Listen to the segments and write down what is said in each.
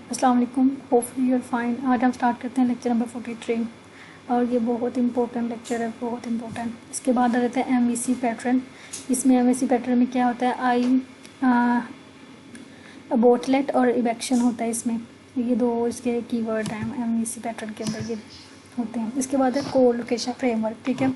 अस्सलाम वालेकुम, hopefully you are fine. आज हम स्टार्ट करते हैं लेक्चर नंबर 43 और ये बहुत इंपॉर्टेंट लेक्चर है, बहुत इंपॉर्टेंट। इसके बाद आ जाता है एमवीसी पैटर्न। इसमें एमवीसी पैटर्न में क्या होता है, अबॉटलेट और इवेक्शन होता है। इसमें ये दो इसके कीवर्ड हैं एमवीसी पैटर्न के अंदर, ये होते हैं। इसके बाद है कोड लोकेशन फ्रेमवर्क, ठीक है।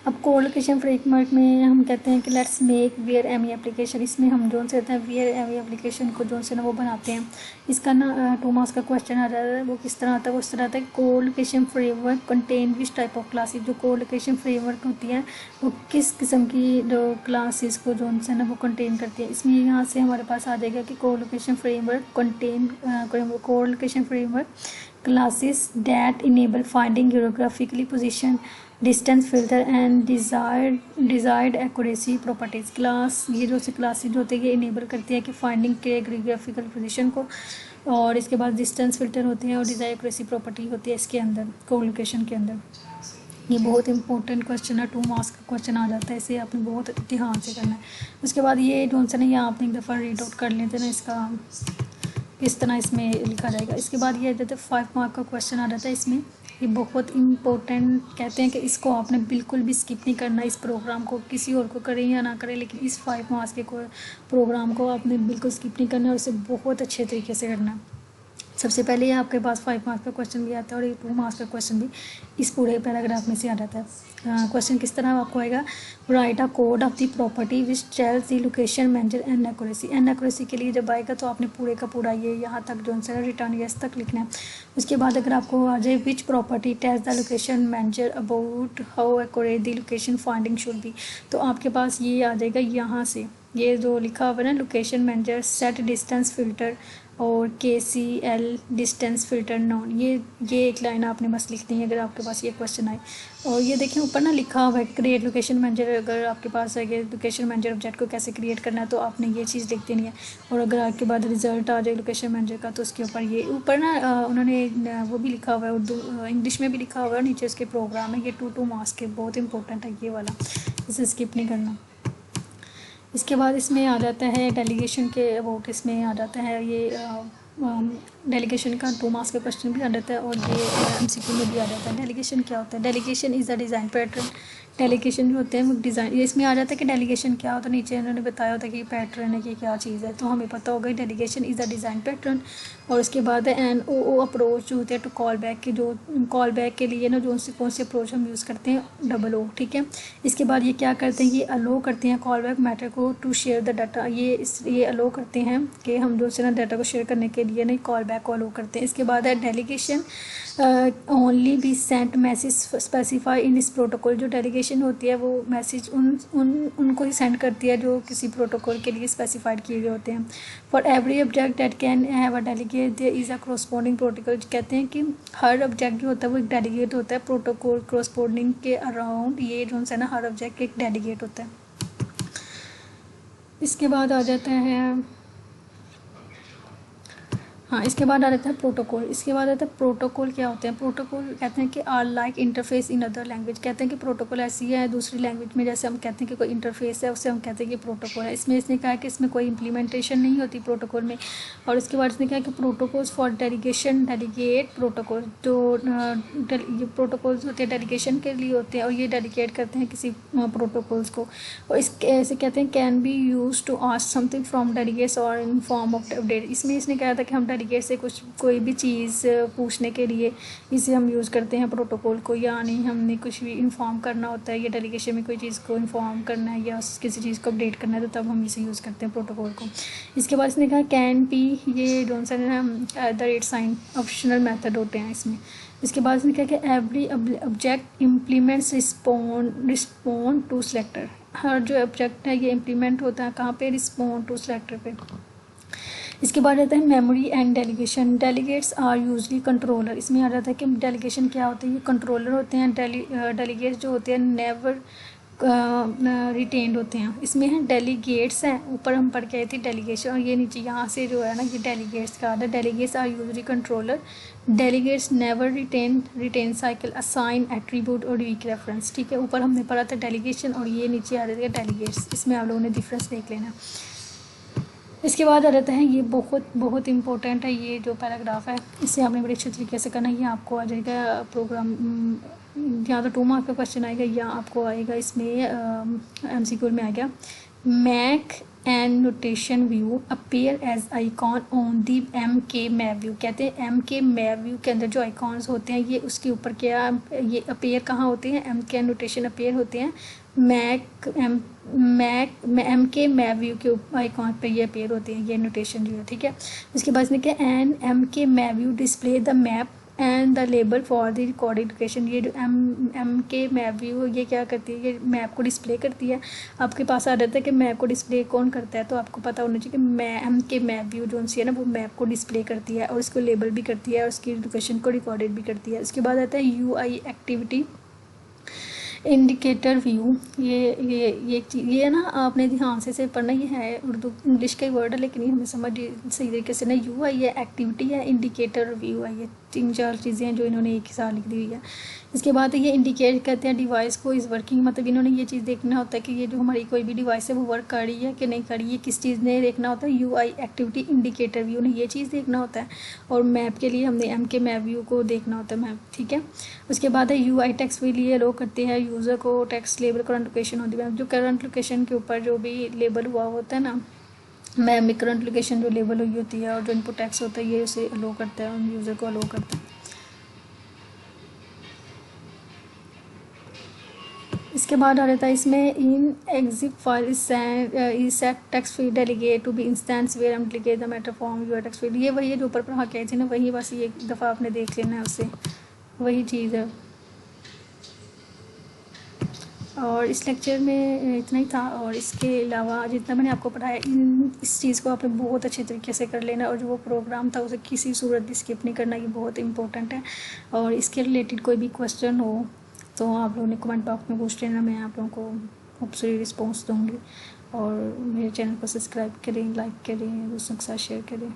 अब कोड लोकेशन फ्रेमवर्क में हम कहते हैं कि let's make where am I application. इसमें हम जो से होता है वेयर एमी एप्लीकेशन को जो से ना वो बनाते हैं। इसका ना 2 मार्क्स का क्वेश्चन आ जाता है। वो किस तरह आता है, वो इस तरह आता है code location framework contain which type of classes. जो कोड लोकेशन फ्रेमवर्क होती है वो किस किस्म की जो क्लासेस को जो से ना वो कंटेन करती है। इसमें यहाँ से हमारे पास आ जाएगा कि code location framework contain code location framework classes that enable finding geographically position, distance filter and desired accuracy properties। Class ये जो से क्लासेज होते हैं ये इनेबल करती है कि फाइंडिंग के geographical पोजीशन को, और इसके बाद डिस्टेंस फिल्टर होते हैं और डिजायर एक्यूरेसी प्रॉपर्टी होती है इसके अंदर कोड लोकेशन के अंदर। ये बहुत इंपॉर्टेंट क्वेश्चन है, 2 मार्क्स का क्वेश्चन आ जाता है, इसे आपने बहुत ध्यान से करना है। उसके बाद ये जॉनसन है, यहाँ आपने एक दफ़ा रीड आउट कर लेते ना इसका किस तरह इसमें लिखा जाएगा। इसके बाद ये जाता है 5 मार्क का क्वेश्चन आ जाता है इसमें। ये बहुत इंपॉर्टेंट कहते हैं कि इसको आपने बिल्कुल भी स्किप नहीं करना। इस प्रोग्राम को किसी और को करें या ना करें, लेकिन इस 5 मार्क्स के प्रोग्राम को आपने बिल्कुल स्किप नहीं करना और इसे बहुत अच्छे तरीके से करना है। सबसे पहले ये आपके पास 5 मार्क्स का क्वेश्चन भी आता है और ये 2 मार्क्स का क्वेश्चन भी इस पूरे पैराग्राफ में से आ जाता है। क्वेश्चन किस तरह आपको आएगा, right a code of the property which tells the location manager and accuracy. And accuracy के लिए जब आएगा तो आपने पूरे का पूरा ये यहाँ तक जो है रिटर्न यस तक लिखना है। उसके बाद अगर आपको आ जाए which property tells the location manager about how accurate the location finding should be, तो आपके पास ये आ जाएगा यहाँ से, ये जो लिखा हुआ है ना location manager set distance filter और KCL डिस्टेंस फिल्टर नॉन, ये एक लाइन आपने बस लिखनी है अगर आपके पास ये क्वेश्चन आए। और ये देखिए ऊपर ना लिखा हुआ है क्रिएट लोकेशन मैनेजर। अगर आपके पास है कि लोकेशन मैनेजर ऑब्जेक्ट को कैसे क्रिएट करना है तो आपने ये चीज़ लिख देनी है। और अगर आपके बाद रिजल्ट आ जाए लोकेशन मैनेजर का तो उसके ऊपर ये ऊपर ना उन्होंने वो भी लिखा हुआ है, उर्दू इंग्लिश में भी लिखा हुआ है, नीचे उसके प्रोग्राम है। ये 2 मार्क्स के बहुत इंपॉर्टेंट है ये वाला, इसे स्किप नहीं करना। इसके बाद इसमें आ जाता है डेलीगेशन के अबाउट, इसमें आ जाता है ये डेलीगेशन का 2 मार्क्स का क्वेश्चन भी आ जाता है और ये MCQ में भी आ जाता है। डेलीगेशन क्या होता है, delegation is a design pattern. Delegation जो होते हैं वो डिज़ाइन, ये इसमें आ जाता है कि डेलीगेशन क्या होता है, नीचे इन्होंने बताया होता है कि पैटर्न है कि क्या चीज़ है, तो हमें पता होगा delegation is a design pattern. और उसके बाद है NOO अप्रोच जो होते हैं टू कॉल बैक की, जो कॉल बैक के लिए ना जो कौन सी अप्रोच हम यूज़ करते हैं, DOO, ठीक है। इसके बाद ये क्या करते हैं, ये अलो करते हैं कॉल बैक मैटर को टू शेयर द डाटा। ये अलो करते हैं कि हम जो से ना डाटा को शेयर करने के लिए नहीं कॉल बैक को अलो करते हैं। इसके बाद है delegation only be sent message specify in इस प्रोटोकॉल। जो डेलीगेशन होती है वो मैसेज उनको ही सेंड करती है जो किसी प्रोटोकॉल के लिए स्पेसिफाइड किए गए होते हैं। For every object that can have a delegate there is a corresponding protocol. कहते हैं कि हर ऑब्जेक्ट जो होता है वो एक डेलीगेट होता है प्रोटोकॉल कॉरस्पॉन्डिंग के अराउंड। ये जो है ना हर ऑब्जेक्ट एक डेलीगेट होता है। इसके बाद आ जाता है इसके बाद आ जाता है प्रोटोकॉल। इसके बाद आता है प्रोटोकॉल क्या होते हैं। प्रोटोकॉल कहते हैं कि are like interface in other language. कहते हैं कि प्रोटोकॉल ऐसी है दूसरी लैंग्वेज में, जैसे हम कहते हैं कि कोई इंटरफेस है उससे हम कहते हैं कि प्रोटोकॉल है। इसमें इसने कहा कि इसमें कोई इंप्लीमेंटेशन नहीं होती प्रोटोकॉल में। और इसके बाद इसने कहा कि protocols for delegation delegate protocol, जो ये प्रोटोकॉल्स होते हैं डेलीगेशन के लिए होते हैं और ये डेलीगेट करते हैं किसी प्रोटोकॉल्स को। और इसके ऐसे कहते हैं can be use to ask something from delegates और इन फॉर्म ऑफ अपडेट। इसमें इसने कहा था कि हम डेलीगेट से कोई भी चीज़ पूछने के लिए इसे हम यूज़ करते हैं प्रोटोकॉल को, या नहीं हमने कुछ भी इन्फॉर्म करना होता है या डेलीगेशन में कोई चीज़ को इन्फॉर्म करना है या किसी चीज़ को अपडेट करना है तो तब हम इसे यूज़ करते हैं प्रोटोकॉल को। इसके बाद इसने कहा कैन बी, ये जॉनसन है the rate sign optional method होते हैं इसमें। इसके बाद इसने कहा कि every object implements respond to selector. हर जो ऑब्जेक्ट है ये इम्प्लीमेंट होता है कहाँ पे, रिस्पॉन्ड टू सेलेक्टर पे। इसके बाद आता है memory and delegation. Delegates are usually controller. इसमें आ जाता है कि डेलीगेशन क्या होता है, ये कंट्रोलर होते हैं। डेलीगेट्स जो होते हैं नेवर रिटेन्ड होते हैं। इसमें है डेलीगेट्स हैं, ऊपर हम पढ़ के आए थे डेलीगेशन, और ये नीचे यहाँ से जो है ना ये डेलीगेट्स का आता है। Delegates are usually controller. Delegates never retain cycle assign attribute और वीक रेफरेंस, ठीक है। ऊपर हमने पढ़ा था डेलीगेशन और ये नीचे आ जाएगा डेलीगेट्स। इसमें आप लोगों ने डिफरेंस देख लेना। इसके बाद आ जाता है, ये बहुत बहुत इम्पोर्टेंट है, ये जो पैराग्राफ है इसे आपने बड़े अच्छे तरीके से करना है। ये आपको आ जाएगा प्रोग्राम, या तो 2 मार्क का क्वेश्चन आएगा या आपको आएगा इसमें MCQ में आएगा। Mac and notation view appear as icon on the MK map view. कहते हैं MK मैप व्यू के अंदर जो आइकॉन्स होते हैं ये उसके ऊपर क्या, ये अपीयर कहाँ होते हैं, MK नोटेशन अपीयर होते हैं MK मैप व्यू के आइकॉन पे ये अपीयर होते हैं, ये नोटेशन जो है, ठीक है। उसके बाद इसने क्या, and MK map view display the map and the label for the recorded location. ये जो MK मैप व्यू ये क्या करती है, ये मैप को डिस्प्ले करती है। आपके पास आ जाता है कि मैप को डिस्प्ले कौन करता है, तो आपको पता होना चाहिए कि MK मैप व्यू जो सी है ना वो मैप को डिस्प्ले करती है और इसको लेबल भी करती है और उसकी लोकेशन को रिकॉर्डेड भी करती है। उसके बाद आता है UI एक्टिविटी इंडिकेटर व्यू। ये है ना, आपने ध्यान से पढ़ना, ये है उर्दू इंग्लिश का ही वर्ड है लेकिन ये हमें समझ सही तरीके से ना, UI है, एक्टिविटी है, इंडिकेटर व्यू है, ये 3-4 चीज़ें हैं जो इन्होंने एक ही साथ लिख दी हुई है। इसके बाद ये इंडिकेट करते हैं डिवाइस को इज़ वर्किंग, मतलब इन्होंने ये चीज़ देखना होता है कि ये जो हमारी कोई भी डिवाइस है वो वर्क कर रही है कि नहीं कर रही है, किस चीज़ ने देखना होता है, UI एक्टिविटी इंडिकेटर व्यू ने ये चीज़ देखना होता है। और मैप के लिए हमने MK मैप व्यू को देखना होता है मैप, ठीक है। उसके बाद है UI टेक्स्ट भी लिए लो करते हैं यूज़र को टेक्स्ट लेबल करंट लोकेशन होती है, जो करंट लोकेशन के ऊपर जो भी लेबल हुआ होता है ना मैप में, करंट लोकेशन जो लेबल हुई होती है और जो इनपुट टेक्स्ट होता है ये उसे अलो करता है, उन यूज़र को अलो करता है। इसके बाद आ जाता है इसमें in exit file is set text field delegate to be instance where m delegate the matter form your text field. ये वही है जो ऊपर पढ़ा के आई थी ना, वही बस ये एक दफ़ा आपने देख लेना है उससे, वही चीज़ है। और इस लेक्चर में इतना ही था, और इसके अलावा जितना मैंने आपको पढ़ाया इस चीज़ को आपने बहुत अच्छे तरीके से कर लेना, और जो वो प्रोग्राम था उसे किसी सूरत भी स्किप नहीं करना, ये बहुत इंपॉर्टेंट है। और इसके रिलेटेड कोई भी क्वेश्चन हो तो आप लोगों ने कमेंट बॉक्स में पूछ लेना, मैं आप लोगों को होपफुली रिस्पॉन्स दूँगी। और मेरे चैनल को सब्सक्राइब करें, लाइक करें, दोस्तों के साथ शेयर करें।